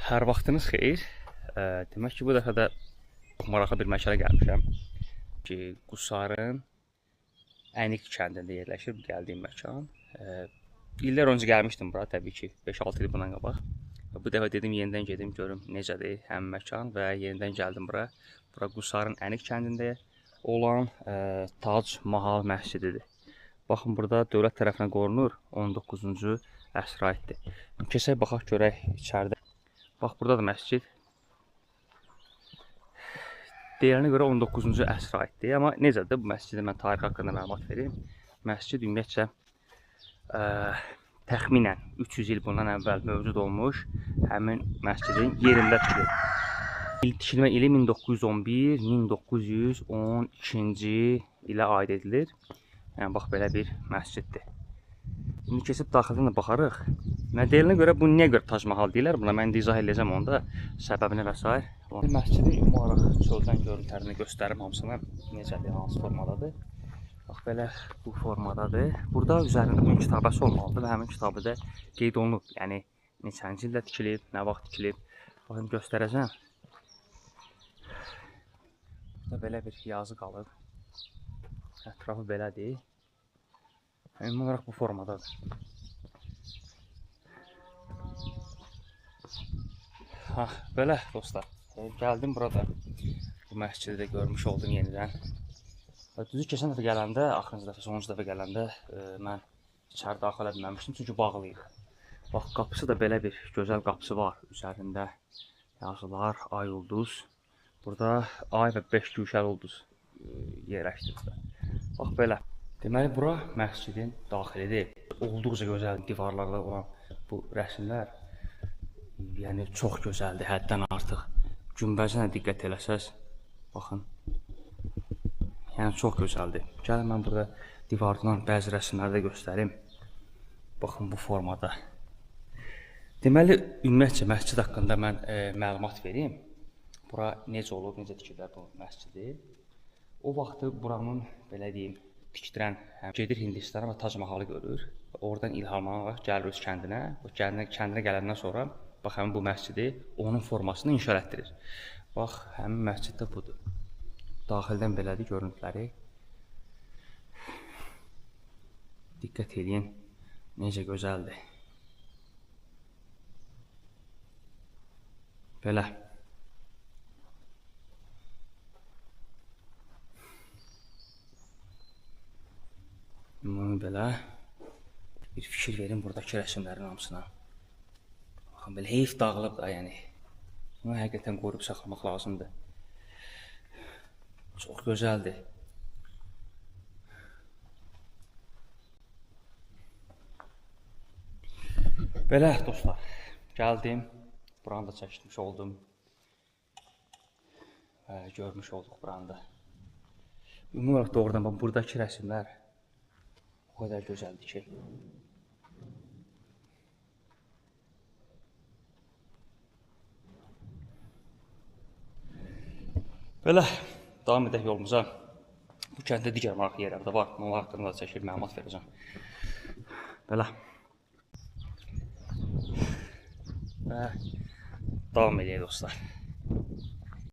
Hər vaxtınız xeyir. Demək ki, bu dəfə də çox maraqlı bir məkana gəlmişəm ki, Qusarın Ənik kəndində yerləşir gəldiyim məkan. İllər öncə gəlmişdim bura, təbii ki, 5-6 il bundan qabaq. Bu dəfə dedim yenidən gedim görüm necədir həmin məkan və yenidən gəldim bura. Bura Qusarın Ənik kəndində olan Tac Mahal məscididir. Baxın, burada dövlət tərəfindən qorunur, 19-cu əsrə aiddir. Keçək baxaq görək içəridə. Bax, burada da məscid. Deyilənə görə 19-cu əsrə aiddir. Amma necədir bu məscidin mən tarixi haqqında məlumat verim. Məscid ümumiyyətcə təxminən 300 il bundan əvvəl mövcud olmuş həmin məscidin yerində tikilib. Tikilmə ili 1911-1912-ci ilə aid edilir. Yəni, bax, belə bir məsciddir. İndi keçib daxildən də baxarıq. Deyilənə görə bu niyə görə Tac Mahal deyirlər? Buna mən izah edəcəm onda səbəbini və s. Məscidin ümumaraq çöldən görüntülərini göstərim hamısını. Necədir, hansı formadadır? Bax, belə bu formadadır. Burada üzərində bunun kitabəsi olmalıdır və həmin kitabıda qeyd olunub. Yəni, neçənci ildə tikilib, nə vaxt tikilib. Baxın, göstərəcəm. Belə bir yazı qalıb. Ətrafı belədir. Ümumi olaraq bu formadadır. Belə dostlar, gəldim burada. Bu məscidi də görmüş oldum yenidən. Düzü keçən dəfə gələndə, axırıncı dəfə, sonuncu dəfə gələndə mən içəri daxil edilməmişdim, çünki bağlıyıq. Bax, qapısı da belə bir gözəl qapısı var. Üzərində yazılar, ay ulduz. Burada ay və 5 güşəli ulduz yerləşdirilib. Bax, belə. Deməli, bura məscidin daxilidir. Olduqca gözəl divarlarda olan bu rəsmlər, yəni çox gözəldir, həddən artıq. Günbəzinə diqqət eləsəz, baxın, yəni çox gözəldir. Gəlin, mən burada divardan bəzi rəsmləri də göstərim. Baxın, bu formada. Deməli, ümumiyyətcə, məscid haqqında mən məlumat vereyim. Bura necə olub, necə tikirlər bu məscidi. O vaxtı buranın, belə deyim, tikdirən gedir Hindistana və Tac Mahalı görür. Oradan ilhamlanaraq gəlir öz kəndinə. Kəndinə gələndən sonra bax, həmin bu məscidi onun formasını inşa etdirir. Bax, həmin məscid də budur. Daxildən belədir görüntüləri. Diqqət edin, necə gözəldir. Belə. Belə bir fikir verin buradakı rəsmlərin hamısına. Baxın, belə heyf dağılıb da, yəni. Bunu həqiqətən qoruyub saxlamaq lazımdır. Çox gözəldir. Belə dostlar, gəldim. Buranı da çəkmiş oldum. Görmüş olduq buranı da. Ümumi olaraq doğrudan buradakı rəsmlər o qədər gözəldir ki. Belə, davam edək yolumuza. Bu kəndə digər maraqlı yerlər də var. Onlar haqqında da çəkilib məlumat verəcəm. Belə. Və davam edək dostlar.